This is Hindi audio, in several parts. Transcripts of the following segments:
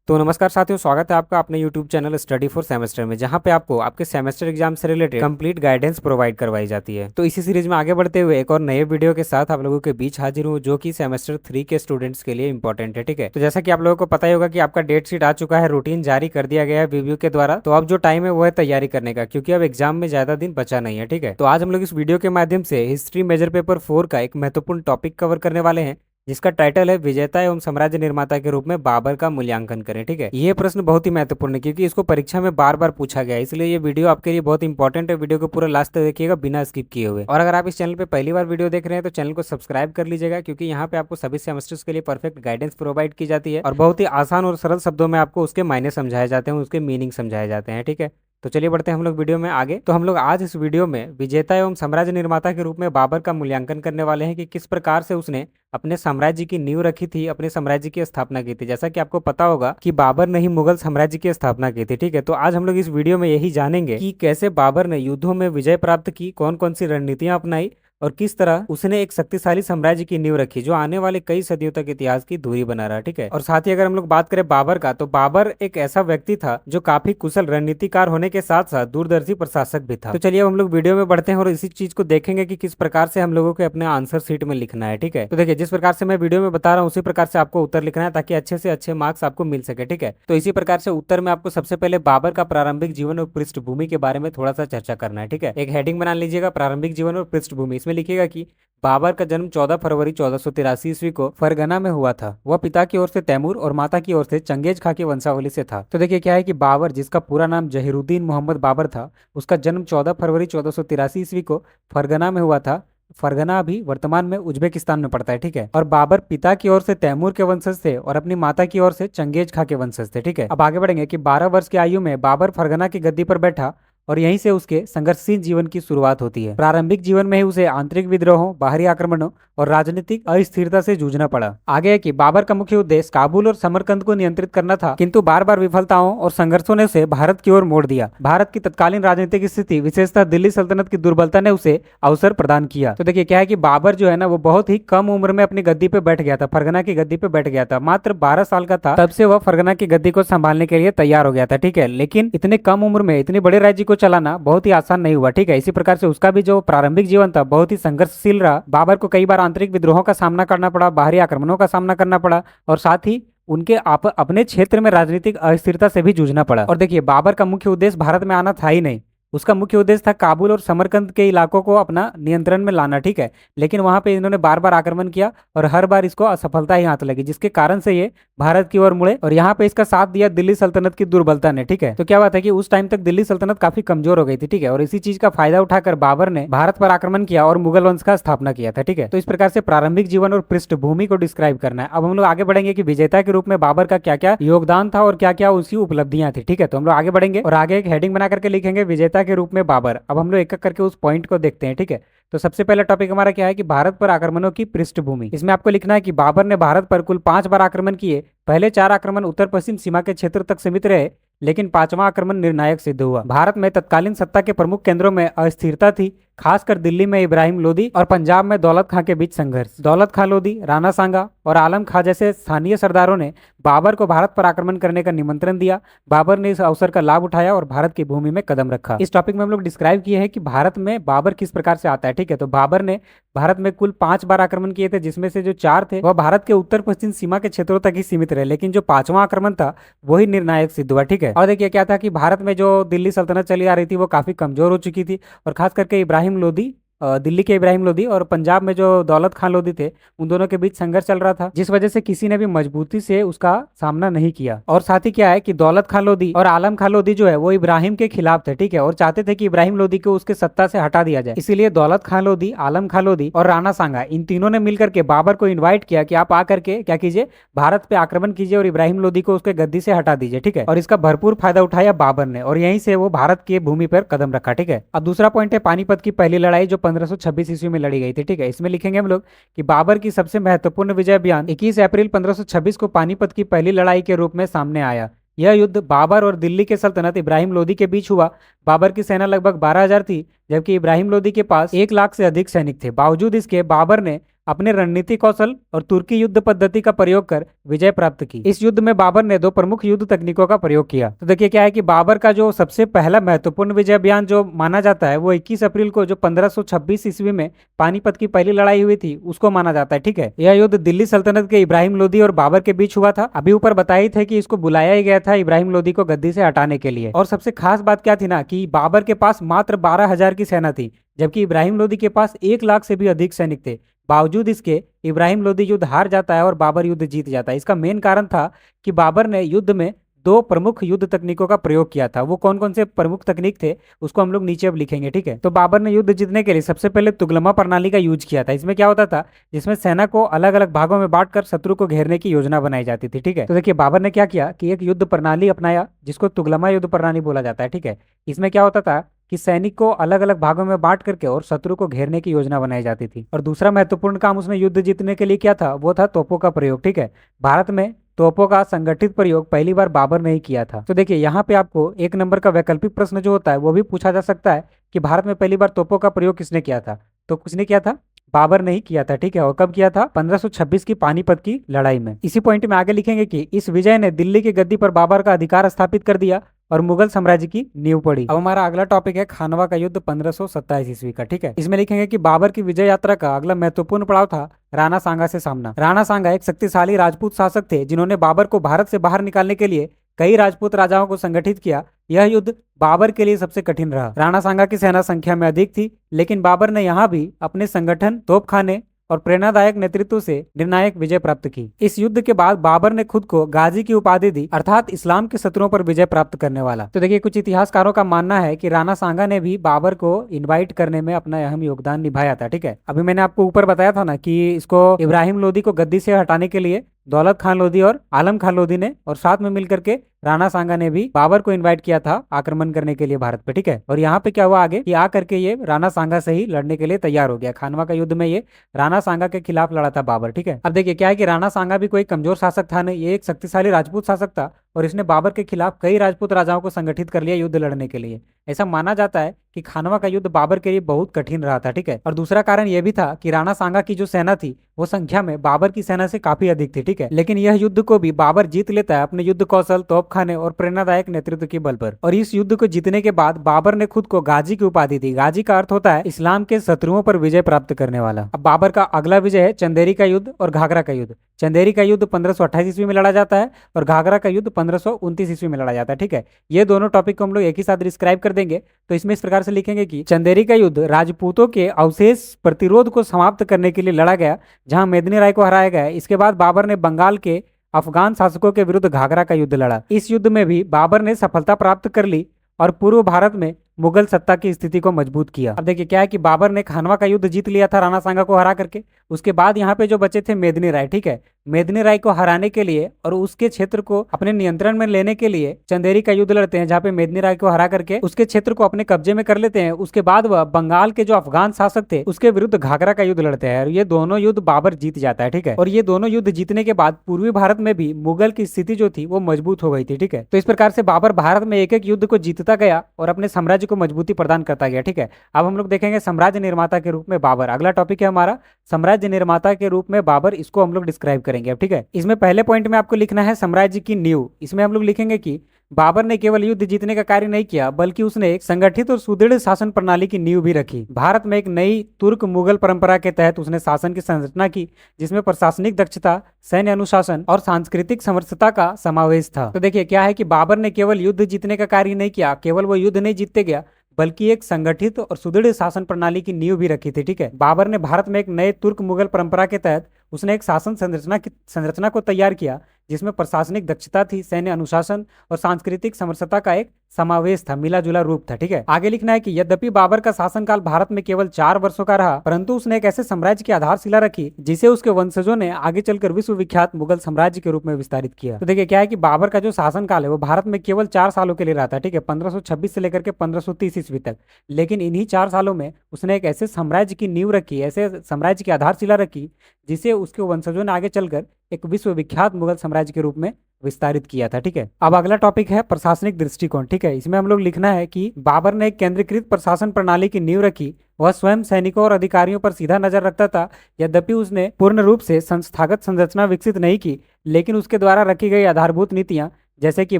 तो नमस्कार साथियों, स्वागत है आपका अपने YouTube channel study for semester में, जहां पे आपको आपके सेमेस्टर एग्जाम से रिलेटेड कंप्लीट गाइडेंस प्रोवाइड करवाई जाती है। तो इसी सीरीज में आगे बढ़ते हुए एक और नए वीडियो के साथ आप लोगों के बीच हाजिर हूं, जो कि सेमेस्टर 3 के स्टूडेंट्स के लिए इंपॉर्टेंट है। ठीक है, तो जैसा कि आप लोगों को पता ही होगा कि आपका डेट शीट आ चुका है, रूटीन जारी कर दिया गया है वीवीयू के द्वारा। तो अब जो टाइम है वो है तैयारी करने का, क्योंकि अब एग्जाम में ज्यादा दिन बचा नहीं है। ठीक है, तो आज हम लोग इस वीडियो के माध्यम से हिस्ट्री मेजर पेपर 4 का एक महत्वपूर्ण टॉपिक कवर करने वाले हैं, जिसका टाइटल है विजेता एवं साम्राज्य निर्माता के रूप में बाबर का मूल्यांकन करें। ठीक है, ये प्रश्न बहुत ही महत्वपूर्ण है क्योंकि इसको परीक्षा में बार बार पूछा गया है, इसलिए ये वीडियो आपके लिए बहुत इंपॉर्टेंट है। वीडियो को पूरा लास्ट तक देखिएगा बिना स्किप किए हुए। और अगर आप इस चैनल पे पहली बार वीडियो देख रहे हैं तो चैनल को सब्सक्राइब कर लीजिएगा, क्योंकि यहाँ पे आपको सभी सेमेस्टर्स के लिए परफेक्ट गाइडेंस प्रोवाइड की जाती है और बहुत ही आसान और सरल शब्दों में आपको उसके मायने समझाए जाते हैं, उसके मीनिंग समझाए जाते हैं। ठीक है, तो चलिए बढ़ते हैं हम लोग वीडियो में आगे। तो हम लोग आज इस वीडियो में विजेता एवं साम्राज्य निर्माता के रूप में बाबर का मूल्यांकन करने वाले हैं कि किस प्रकार से उसने अपने साम्राज्य की नींव रखी थी, अपने साम्राज्य की स्थापना की थी। जैसा कि आपको पता होगा कि बाबर ने ही मुगल साम्राज्य की स्थापना की थी। ठीक है, तो आज हम लोग इस वीडियो में यही जानेंगे कि कैसे बाबर ने युद्धों में विजय प्राप्त की, कौन कौन सी रणनीतियां अपनाई और किस तरह उसने एक शक्तिशाली साम्राज्य की नींव रखी, जो आने वाले कई सदियों तक इतिहास की धुरी बना रहा। ठीक है, और साथ ही अगर हम लोग बात करें बाबर का, तो बाबर एक ऐसा व्यक्ति था जो काफी कुशल रणनीतिकार होने के साथ साथ दूरदर्शी प्रशासक भी था। तो चलिए अब हम लोग वीडियो में बढ़ते हैं और इसी चीज को देखेंगे कि किस प्रकार से हम लोगों को अपने आंसर शीट में लिखना है। ठीक है, तो देखिए जिस प्रकार से मैं वीडियो में बता रहा हूँ उसी प्रकार से आपको उत्तर लिखना है, ताकि अच्छे से अच्छे मार्क्स आपको मिल सके। ठीक है, तो इसी प्रकार से उत्तर में आपको सबसे पहले बाबर का प्रारंभिक जीवन और पृष्ठभूमि के बारे में थोड़ा सा चर्चा करना है। ठीक है, एक हेडिंग बना लीजिएगा, प्रारंभिक जीवन और पृष्ठभूमि। इसमें लिखिएगा कि बाबर का जन्म 14 फरवरी 1483 ईस्वी को फरगना में हुआ था। वह पिता की ओर से तैमूर और माता की ओर से चंगेज खां की वंशावली से था। तो देखिए क्या है कि बाबर, जिसका पूरा नाम जहीरुद्दीन मोहम्मद बाबर था, उसका जन्म 14 फरवरी 1483 ईस्वी को फरगना में हुआ था। फरगना अभी वर्तमान में उज्बेकिस्तान में पड़ता है। ठीक है, और बाबर पिता की ओर से तैमूर के वंशज थे और अपनी माता की ओर से चंगेज खां के वंशज थे। ठीक है, अब आगे बढ़ेंगे कि 12 वर्ष की आयु में बाबर फरगना की गद्दी पर बैठा और यहीं से उसके संघर्षशील जीवन की शुरुआत होती है। प्रारंभिक जीवन में ही उसे आंतरिक विद्रोहों, बाहरी आक्रमणों और राजनीतिक अस्थिरता से जूझना पड़ा। आगे है कि बाबर का मुख्य उद्देश्य काबुल और समरकंद को नियंत्रित करना था, किंतु बार बार विफलताओं और संघर्षों ने उसे भारत की ओर मोड़ दिया। भारत की तत्कालीन राजनीतिक स्थिति, विशेषतः दिल्ली सल्तनत की दुर्बलता ने उसे अवसर प्रदान किया। तो देखिए क्या है कि बाबर जो है ना, वो बहुत ही कम उम्र में अपनी गद्दी पे बैठ गया था, फरगना की गद्दी पे बैठ गया था। मात्र 12 साल का था तब से वह फरगना की गद्दी को संभालने के लिए तैयार हो गया था। ठीक है, लेकिन इतने कम उम्र में इतने बड़े राज्य को चलाना बहुत ही आसान नहीं हुआ। ठीक है, इसी प्रकार से उसका भी जो प्रारंभिक जीवन था बहुत ही संघर्षशील रहा। बाबर को कई बार आंतरिक विद्रोहों का सामना करना पड़ा, बाहरी आक्रमणों का सामना करना पड़ा और साथ ही उनके अपने क्षेत्र में राजनीतिक अस्थिरता से भी जूझना पड़ा। और देखिए बाबर का मुख्य उद्देश्य भारत में आना था ही नहीं, उसका मुख्य उद्देश्य था काबुल और समरकंद के इलाकों को अपना नियंत्रण में लाना। ठीक है, लेकिन वहां पे इन्होंने बार बार आक्रमण किया और हर बार इसको असफलता ही हाथ लगी, जिसके कारण से ये भारत की ओर मुड़े और यहाँ पे इसका साथ दिया दिल्ली सल्तनत की दुर्बलता ने। ठीक है, तो क्या बात है कि उस टाइम तक दिल्ली सल्तनत काफी कमजोर हो गई थी। ठीक है, और इसी चीज का फायदा उठाकर बाबर ने भारत पर आक्रमण किया और मुगल वंश का स्थापना किया था। ठीक है, तो इस प्रकार से प्रारंभिक जीवन और पृष्ठभूमि को डिस्क्राइब करना है। अब हम लोग आगे बढ़ेंगे कि विजेता के रूप में बाबर का क्या क्या योगदान था और क्या क्या उसकी उपलब्धियां थी। ठीक है, तो हम लोग आगे बढ़ेंगे और आगे एक हेडिंग बना करके लिखेंगे विजेता के रूप में बाबर। अब हम लोग एक एक करके उस पॉइंट को देखते हैं। ठीक है, तो सबसे पहला टॉपिक हमारा क्या है कि भारत पर आक्रमणों की पृष्ठभूमि। इसमें आपको लिखना है कि बाबर ने भारत पर कुल 5 बार आक्रमण किए। पहले 4 आक्रमण उत्तर पश्चिम सीमा के क्षेत्र तक सीमित रहे, लेकिन 5वां आक्रमण निर्णायक सिद्ध हुआ। भारत में तत्कालीन सत्ता के प्रमुख केंद्रों में अस्थिरता थी, खासकर दिल्ली में इब्राहिम लोदी और पंजाब में दौलत खां के बीच संघर्ष। दौलत खां लोदी, राणा सांगा और आलम खां जैसे स्थानीय सरदारों ने बाबर को भारत पर आक्रमण करने का निमंत्रण दिया। बाबर ने इस अवसर का लाभ उठाया और भारत की भूमि में कदम रखा। इस टॉपिक में हम लोग डिस्क्राइब किए हैं कि भारत में बाबर किस प्रकार से आता है। ठीक है, तो बाबर ने भारत में कुल 5 बार आक्रमण किए थे, जिसमें से जो 4 थे वह भारत के उत्तर पश्चिम सीमा के क्षेत्रों तक ही सीमित रहे, लेकिन जो 5वां आक्रमण था वही निर्णायक सिद्ध हुआ। ठीक है, और देखिए क्या था कि भारत में जो दिल्ली सल्तनत चली आ रही थी वो काफी कमजोर हो चुकी थी और खास करके इब्राहिम लोदी, दिल्ली के इब्राहिम लोदी और पंजाब में जो दौलत खां लोदी थे, उन दोनों के बीच संघर्ष चल रहा था, जिस वजह से किसी ने भी मजबूती से उसका सामना नहीं किया। और साथ ही क्या है कि दौलत खां लोदी और आलम खां लोदी जो है वो इब्राहिम के खिलाफ थे। ठीक है, और चाहते थे कि इब्राहिम लोदी को उसके सत्ता से हटा दिया जाए। इसीलिए दौलत खां लोदी, आलम खां लोदी और राणा सांगा, इन तीनों ने मिलकर के बाबर को इन्वाइट किया कि आप आकर के क्या कीजिए, भारत पे आक्रमण कीजिए और इब्राहिम लोदी को उसके गद्दी से हटा दीजिए। ठीक है, और इसका भरपूर फायदा उठाया बाबर ने और यहीं से वो भारत की भूमि पर कदम रखा। ठीक है, अब दूसरा पॉइंट है पानीपत की पहली लड़ाई, जो 1526 ईस्वी में लड़ी गई थी। ठीक है, इसमें लिखेंगे हम लोग कि बाबर की सबसे महत्वपूर्ण विजय बयान 21 अप्रैल 1526 को पानीपत की पहली लड़ाई के रूप में सामने आया। यह युद्ध बाबर और दिल्ली के सल्तनत इब्राहिम लोदी के बीच हुआ। बाबर की सेना लगभग 12,000 थी, जबकि इब्राहिम लोदी के पास 1 लाख से अधिक सैनिक थे। बावजूद इसके बाबर ने अपने रणनीतिक कौशल और तुर्की युद्ध पद्धति का प्रयोग कर विजय प्राप्त की। इस युद्ध में बाबर ने दो प्रमुख युद्ध तकनीकों का प्रयोग किया। तो देखिए क्या है कि बाबर का जो सबसे पहला महत्वपूर्ण विजय अभियान जो माना जाता है वो 21 अप्रैल को जो 1526 ईस्वी में पानीपत की पहली लड़ाई हुई थी उसको माना जाता है। ठीक है, यह युद्ध दिल्ली सल्तनत के इब्राहिम लोदी और बाबर के बीच हुआ था। अभी ऊपर बताई थे कि इसको बुलाया ही गया था इब्राहिम लोदी को गद्दी से हटाने के लिए। और सबसे खास बात क्या थी ना कि बाबर के पास मात्र 12,000 की सेना थी, जबकि इब्राहिम लोदी के पास 1 लाख से भी अधिक सैनिक थे। बावजूद इसके इब्राहिम लोदी युद्ध हार जाता है और बाबर युद्ध जीत जाता है। इसका मेन कारण था कि बाबर ने युद्ध में दो प्रमुख युद्ध तकनीकों का प्रयोग किया था। वो कौन कौन से प्रमुख तकनीक थे उसको हम लोग नीचे अब लिखेंगे। ठीक है, तो बाबर ने युद्ध जीतने के लिए सबसे पहले तुगलमा प्रणाली का यूज किया था। इसमें क्या होता था, जिसमें सेना को अलग अलग भागों में बांटकर शत्रु को घेरने की योजना बनाई जाती थी। ठीक है, तो देखिए बाबर ने क्या किया कि एक युद्ध प्रणाली अपनाया जिसको तुगलमा युद्ध प्रणाली बोला जाता है। ठीक है, इसमें क्या होता था कि सैनिक को अलग अलग भागों में बांट करके और शत्रु को घेरने की योजना बनाई जाती थी। और दूसरा महत्वपूर्ण काम उसने युद्ध जीतने के लिए किया था वो था तोपों का प्रयोग। ठीक है, भारत में तोपों का संगठित प्रयोग पहली बार बाबर ने ही किया था। तो देखिए यहाँ पे आपको 1 नंबर का वैकल्पिक प्रश्न जो होता है वो भी पूछा जा सकता है कि भारत में पहली बार तोपों का प्रयोग किसने किया था। तो किसने किया था, बाबर ने ही किया था। ठीक है, और कब किया था, 1526 की पानीपत की लड़ाई में। इसी पॉइंट में आगे लिखेंगे कि इस विजय ने दिल्ली की गद्दी पर बाबर का अधिकार स्थापित कर दिया और मुगल साम्राज्य की नींव पड़ी। अब हमारा अगला टॉपिक है खानवा का युद्ध 1527 ईस्वी का। ठीक है, इसमें लिखेंगे कि बाबर की विजय यात्रा का अगला महत्वपूर्ण पड़ाव था राणा सांगा से सामना। राणा सांगा एक शक्तिशाली राजपूत शासक थे जिन्होंने बाबर को भारत से बाहर निकालने के लिए कई राजपूत राजाओं को संगठित किया। यह युद्ध बाबर के लिए सबसे कठिन रहा। राणा सांगा की सेना संख्या में अधिक थी, लेकिन बाबर ने यहाँ भी अपने संगठन, तोपखाने और प्रेरणादायक नेतृत्व से निर्णायक विजय प्राप्त की। इस युद्ध के बाद बाबर ने खुद को गाजी की उपाधि दी, अर्थात इस्लाम के शत्रुओं पर विजय प्राप्त करने वाला। तो देखिए कुछ इतिहासकारों का मानना है कि राणा सांगा ने भी बाबर को इनवाइट करने में अपना अहम योगदान निभाया था। ठीक है, अभी मैंने आपको ऊपर बताया था ना कि इसको इब्राहिम लोदी को गद्दी से हटाने के लिए दौलत खान लोदी और आलम खान लोदी ने और साथ में मिलकर के राणा सांगा ने भी बाबर को इनवाइट किया था आक्रमण करने के लिए भारत पे। ठीक है, और यहाँ पे क्या हुआ आगे कि आकर के ये राणा सांगा से ही लड़ने के लिए तैयार हो गया। खानवा का युद्ध में ये राणा सांगा के खिलाफ लड़ा था बाबर। ठीक है, अब देखिए क्या है कि राणा सांगा भी कोई कमजोर शासक था नहीं, ये एक शक्तिशाली राजपूत शासक था और इसने बाबर के खिलाफ कई राजपूत राजाओं को संगठित कर लिया युद्ध लड़ने के लिए। ऐसा माना जाता है कि खानवा का युद्ध बाबर के लिए बहुत कठिन रहा था। ठीक है, और दूसरा कारण यह भी था कि राणा सांगा की जो सेना थी वो संख्या में बाबर की सेना से काफी अधिक थी। ठीक है, लेकिन यह युद्ध को भी बाबर जीत लेता है अपने युद्ध कौशल, तोपखाने और प्रेरणादायक नेतृत्व के बल पर। और इस युद्ध को जीतने के बाद बाबर ने खुद को गाजी की उपाधि दी। गाजी का अर्थ होता है इस्लाम के शत्रुओं पर विजय प्राप्त करने वाला। अब बाबर का अगला विजय है चंदेरी का युद्ध और घाघरा का युद्ध। चंदेरी का युद्ध 1528 ईस्वी में लड़ा जाता है और घाघरा का युद्ध 1529 ईस्वी में लड़ा जाता है। ठीक है, ये दोनों टॉपिक को हम लोग एक ही साथ डिस्क्राइब कर देंगे। तो इसमें इस प्रकार से लिखेंगे कि चंदेरी का युद्ध राजपूतों के अवशेष प्रतिरोध को समाप्त करने के लिए लड़ा गया, जहां मेदिनी राय को हराया गया। इसके बाद बाबर ने बंगाल के अफगान शासकों के विरुद्ध घाघरा का युद्ध लड़ा। इस युद्ध में भी बाबर ने सफलता प्राप्त कर ली और पूर्व भारत में मुगल सत्ता की स्थिति को मजबूत किया। अब देखिए क्या है कि बाबर ने खानवा का युद्ध जीत लिया था राणा सांगा को हरा करके। उसके बाद यहाँ पे जो बचे थे मेदिनी राय। ठीक है, मेदिनी राय को हराने के लिए और उसके क्षेत्र को अपने नियंत्रण में लेने के लिए चंदेरी का युद्ध लड़ते हैं, जहाँ पे मेदिनी राय को हरा करके उसके क्षेत्र को अपने कब्जे में कर लेते हैं। उसके बाद वह बंगाल के जो अफगान शासक थे उसके विरुद्ध घाघरा का युद्ध लड़ते हैं और ये दोनों युद्ध बाबर जीत जाता है। ठीक है, और ये दोनों युद्ध जीतने के बाद पूर्वी भारत में भी मुगल की स्थिति जो थी वो मजबूत हो गई थी। ठीक है, तो इस प्रकार से बाबर भारत में एक एक युद्ध को जीतता गया और अपने साम्राज्य को मजबूती प्रदान करता गया। ठीक है, अब हम लोग देखेंगे साम्राज्य निर्माता के रूप में बाबर। अगला टॉपिक है हमारा साम्राज्य निर्माता के रूप में बाबर, इसको हम लोग डिस्क्राइब करेंगे। अब ठीक है, इसमें पहले पॉइंट में आपको लिखना है साम्राज्य की नींव। इसमें हम लोग लिखेंगे कि बाबर ने केवल युद्ध जीतने का कार्य नहीं किया, बल्कि उसने एक संगठित और सुदृढ़ शासन प्रणाली की नींव भी रखी। भारत में एक नई तुर्क मुगल परंपरा के तहत उसने शासन की संरचना की, जिसमें प्रशासनिक दक्षता, सैन्य अनुशासन और सांस्कृतिक समरसता का समावेश था। तो देखिए क्या है कि बाबर ने केवल युद्ध जीतने का कार्य नहीं किया, केवल वो युद्ध नहीं जीतते गया बल्कि एक संगठित और सुदृढ़ शासन प्रणाली की नींव भी रखी थी। ठीक है, बाबर ने भारत में एक नए तुर्क मुगल परंपरा के तहत उसने एक शासन संरचना को तैयार किया, जिसमें प्रशासनिक दक्षता थी, सैन्य अनुशासन और सांस्कृतिक समरसता का एक समावेश था, मिला जुला रूप था। ठीक है, आगे लिखना है कि यद्यपि बाबर का शासनकाल भारत में केवल 4 वर्षों का रहा, परंतु उसने एक ऐसे साम्राज्य की आधारशिला रखी जिसे उसके वंशजों ने आगे चलकर विश्वविख्यात मुगल साम्राज्य के रूप में विस्तारित किया। तो देखिए क्या है कि बाबर का जो शासनकाल है वो भारत में केवल 4 सालों के लिए रहा था। ठीक है, 1526 से लेकर के 1530 ईस्वी तक। लेकिन इन्हीं 4 सालों में उसने एक ऐसे साम्राज्य की नींव रखी, ऐसे साम्राज्य की आधारशिला रखी जिसे उसके वंशजों ने आगे चलकर एक विश्वविख्यात मुगल साम्राज्य के रूप में विस्तारित किया था। ठीक है, अब अगला टॉपिक है प्रशासनिक दृष्टिकोण। ठीक है, इसमें हम लोग लिखना है कि बाबर ने एक केंद्रीकृत प्रशासन प्रणाली की नींव रखी। वह स्वयं सैनिकों और अधिकारियों पर सीधा नजर रखता था। यद्यपि उसने पूर्ण रूप से संस्थागत संरचना विकसित नहीं की, लेकिन उसके द्वारा रखी गई आधारभूत नीतियां जैसे कि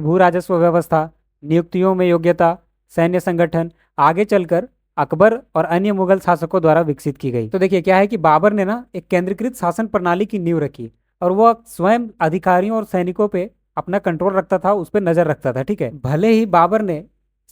भू राजस्व व्यवस्था, नियुक्तियों में योग्यता, सैन्य संगठन आगे चलकर अकबर और अन्य मुगल शासकों द्वारा विकसित की गई। तो देखिए क्या है कि बाबर ने ना एक केंद्रीकृत शासन प्रणाली की नींव रखी और वह स्वयं अधिकारियों और सैनिकों पे अपना कंट्रोल रखता था, उस पर नजर रखता था। ठीक है, भले ही बाबर ने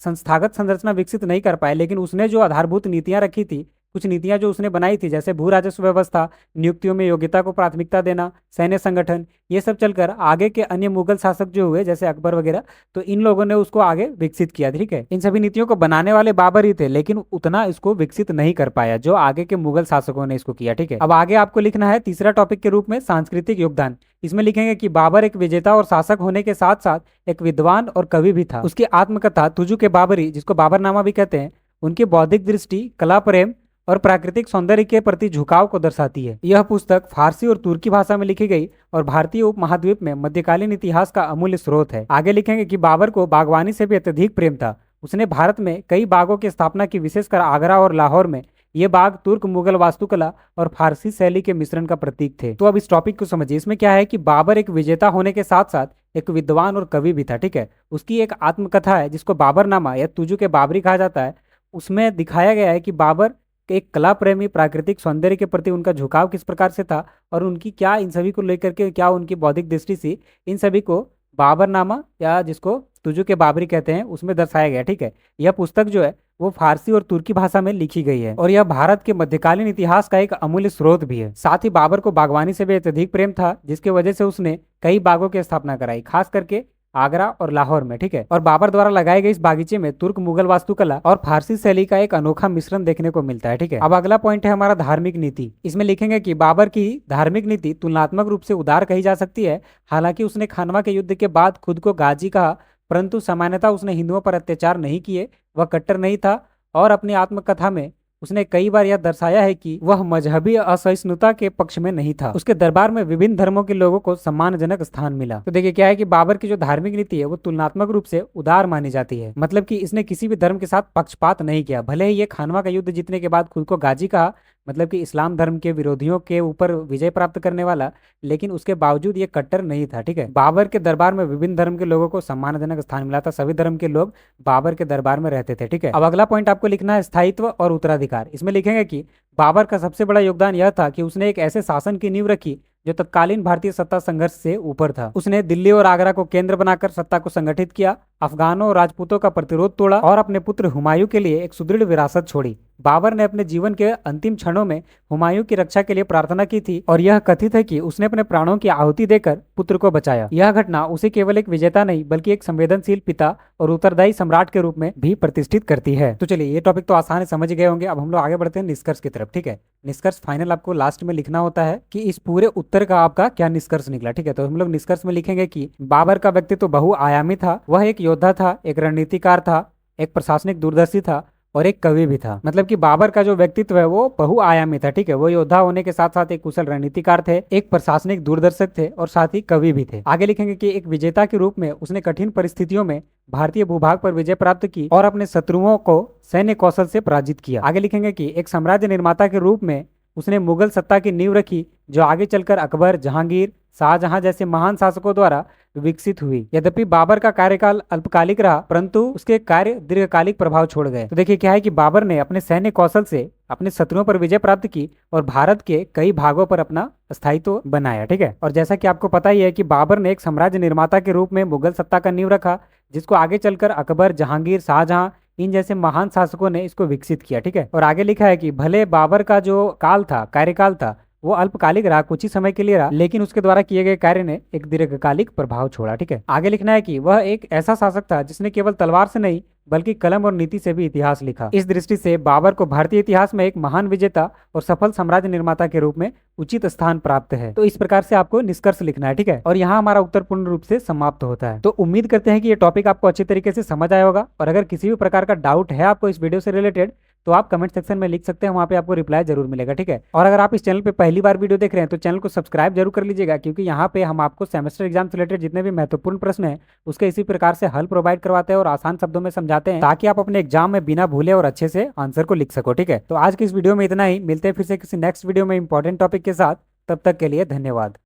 संस्थागत संरचना विकसित नहीं कर पाए, लेकिन उसने जो आधारभूत नीतियां रखी थी, कुछ नीतियां जो उसने बनाई थी जैसे भू राजस्व व्यवस्था, नियुक्तियों में योग्यता को प्राथमिकता देना, सैन्य संगठन, ये सब चलकर आगे के अन्य मुगल शासक जो हुए जैसे अकबर वगैरह, तो इन लोगों ने उसको आगे विकसित किया। ठीक है, इन सभी नीतियों को बनाने वाले बाबर ही थे, लेकिन उतना इसको विकसित नहीं कर पाया जो आगे के मुगल शासकों ने इसको किया। ठीक है, अब आगे आपको लिखना है तीसरा टॉपिक के रूप में सांस्कृतिक योगदान। इसमें लिखेंगे कि बाबर एक विजेता और शासक होने के साथ साथ एक विद्वान और कवि भी था। उसकी आत्मकथा तुजु के बाबरी, जिसको बाबरनामा भी कहते हैं, उनकी बौद्धिक दृष्टि, कला प्रेम और प्राकृतिक सौंदर्य के प्रति झुकाव को दर्शाती है। यह पुस्तक फारसी और तुर्की भाषा में लिखी गई और भारतीय उपमहाद्वीप में मध्यकालीन इतिहास का अमूल्य स्रोत है। आगे लिखेंगे कि बाबर को बागवानी से भी अत्यधिक प्रेम था। उसने भारत में कई बागों की स्थापना की, विशेषकर आगरा और लाहौर में। ये बाग तुर्क मुगल वास्तुकला और फारसी शैली के मिश्रण का प्रतीक थे। तो अब इस टॉपिक को समझिए। इसमें क्या है कि बाबर एक विजेता होने के साथ साथ एक विद्वान और कवि भी था। ठीक है, उसकी एक आत्मकथा है जिसको बाबरनामा या तुजु के बाबरी कहा जाता है। उसमें दिखाया गया है कि बाबर एक कला प्रेमी, प्राकृतिक सौंदर्य के प्रति उनका झुकाव किस प्रकार से था और उनकी क्या इन सभी को लेकर के क्या उनकी बौद्धिक दृष्टि थी, इन सभी को बाबरनामा या जिसको तुजु के बाबरी कहते हैं उसमें दर्शाया गया। ठीक है, यह पुस्तक जो है वो फारसी और तुर्की भाषा में लिखी गई है और यह भारत के मध्यकालीन इतिहास का एक अमूल्य स्रोत भी है। साथ ही बाबर को बागवानी से भी अत्यधिक प्रेम था, जिसकी वजह से उसने कई बागों की स्थापना कराई, खास करके आगरा और लाहौर में। ठीक है, और बाबर द्वारा लगाए गए इस बागीचे में तुर्क मुगल वास्तुकला और फारसी शैली का एक अनोखा मिश्रण देखने को मिलता है। ठीक है, अब अगला पॉइंट है हमारा धार्मिक नीति। इसमें लिखेंगे कि बाबर की धार्मिक नीति तुलनात्मक रूप से उदार कही जा सकती है। हालांकि उसने खानवा के युद्ध के बाद खुद को गाजी कहा, परंतु सामान्यतः उसने हिंदुओं पर अत्याचार नहीं किए, वह कट्टर नहीं था और अपनी आत्मकथा में उसने कई बार यह दर्शाया है कि वह मजहबी असहिष्णुता के पक्ष में नहीं था। उसके दरबार में विभिन्न धर्मों के लोगों को सम्मानजनक स्थान मिला। तो देखिए क्या है कि बाबर की जो धार्मिक नीति है वो तुलनात्मक रूप से उदार मानी जाती है। मतलब कि इसने किसी भी धर्म के साथ पक्षपात नहीं किया। भले ही ये खानवा का युद्ध जीतने के बाद खुद को गाजी कहा, मतलब कि इस्लाम धर्म के विरोधियों के ऊपर विजय प्राप्त करने वाला, लेकिन उसके बावजूद ये कट्टर नहीं था। ठीक है, बाबर के दरबार में विभिन्न धर्म के लोगों को सम्मानजनक स्थान मिला था। सभी धर्म के लोग बाबर के दरबार में रहते थे। ठीक है, अब अगला पॉइंट आपको लिखना है स्थायित्व और उत्तराधिकार। इसमें लिखेंगे कि बाबर का सबसे बड़ा योगदान यह था कि उसने एक ऐसे शासन की नींव रखी जो तत्कालीन भारतीय सत्ता संघर्ष से ऊपर था। उसने दिल्ली और आगरा को केंद्र बनाकर सत्ता को संगठित किया, अफगानों और राजपूतों का प्रतिरोध तोड़ा और अपने पुत्र हुमायूं के लिए एक सुदृढ़ विरासत छोड़ी। बाबर ने अपने जीवन के अंतिम क्षणों में हुमायूं की रक्षा के लिए प्रार्थना की थी और यह कथित है कि उसने अपने प्राणों की आहुति देकर पुत्र को बचाया। यह घटना उसे केवल एक विजेता नहीं बल्कि एक संवेदनशील पिता और उत्तरदायी सम्राट के रूप में भी प्रतिष्ठित करती है। तो चलिए, ये टॉपिक तो आसान है, समझ गए होंगे। अब हम लोग आगे बढ़ते हैं निष्कर्ष की तरफ। ठीक है, निष्कर्ष फाइनल आपको लास्ट में लिखना होता है कि इस पूरे उत्तर का आपका क्या निष्कर्ष निकला। ठीक है, तो हम लोग निष्कर्ष में लिखेंगे कि बाबर का व्यक्तित्व बहुआयामी था। वह एक योद्धा था, एक रणनीतिकार था, एक प्रशासनिक दूरदर्शी था और एक कवि भी था। मतलब कि बाबर का जो व्यक्तित्व है वो बहुआयामी था। ठीक है, वो योद्धा होने के साथ साथ एक कुशल रणनीतिकार थे, एक प्रशासनिक दूरदर्शक थे और साथ ही कवि भी थे। आगे लिखेंगे कि एक विजेता के रूप में उसने कठिन परिस्थितियों में भारतीय भूभाग पर विजय प्राप्त की और अपने शत्रुओं को सैन्य कौशल से पराजित किया। आगे लिखेंगे कि एक साम्राज्य निर्माता के रूप में उसने मुगल सत्ता की नींव रखी जो आगे चलकर अकबर, जहांगीर, शाहजहां जैसे महान शासकों द्वारा विकसित हुई। यद्यपि बाबर का कार्यकाल अल्पकालिक रहा, परंतु उसके कार्य दीर्घकालिक प्रभाव छोड़ गए। तो देखिए क्या है कि बाबर ने अपने सैन्य कौशल से अपने शत्रुओं पर विजय प्राप्त की और भारत के कई भागों पर अपना स्थायित्व बनाया। ठीक है, और जैसा कि आपको पता ही है कि बाबर ने एक साम्राज्य निर्माता के रूप में मुगल सत्ता का नींव रखा, जिसको आगे चलकर अकबर, जहांगीर, शाहजहां इन जैसे महान शासकों ने इसको विकसित किया। ठीक है, और आगे लिखा है कि भले बाबर का जो काल था, कार्यकाल था, वो अल्पकालिक रहा, कुछ ही समय के लिए रहा, लेकिन उसके द्वारा किए गए कार्य ने एक दीर्घकालिक प्रभाव छोड़ा। ठीक है, आगे लिखना है कि वह एक ऐसा शासक था जिसने केवल तलवार से नहीं बल्कि कलम और नीति से भी इतिहास लिखा। इस दृष्टि से बाबर को भारतीय इतिहास में एक महान विजेता और सफल साम्राज्य निर्माता के रूप में उचित स्थान प्राप्त है। तो इस प्रकार से आपको निष्कर्ष लिखना है। ठीक है, और यहाँ हमारा उत्तर पूर्ण रूप से समाप्त होता है। तो उम्मीद करते हैं कि ये टॉपिक आपको अच्छी तरीके से समझ आया होगा और अगर किसी भी प्रकार का डाउट है आपको इस वीडियो से रिलेटेड तो आप कमेंट सेक्शन में लिख सकते हैं, वहाँ पे आपको रिप्लाई जरूर मिलेगा, ठीक है। और अगर आप इस चैनल पे पहली बार वीडियो देख रहे हैं तो चैनल को सब्सक्राइब जरूर कर लीजिएगा, क्योंकि यहाँ पे हम आपको सेमेस्टर एग्जाम से रिलेटेड जितने भी महत्वपूर्ण प्रश्न हैं उसके इसी प्रकार से हल प्रोवाइड करवाते हैं और आसान शब्दों में समझाते हैं, ताकि आप अपने एग्जाम में बिना भूले और अच्छे से आंसर को लिख सको, ठीक है। तो आज की इस वीडियो में इतना ही, मिलते हैं फिर से किसी नेक्स्ट वीडियो में इंपॉर्टेंट टॉपिक के साथ। तब तक के लिए धन्यवाद।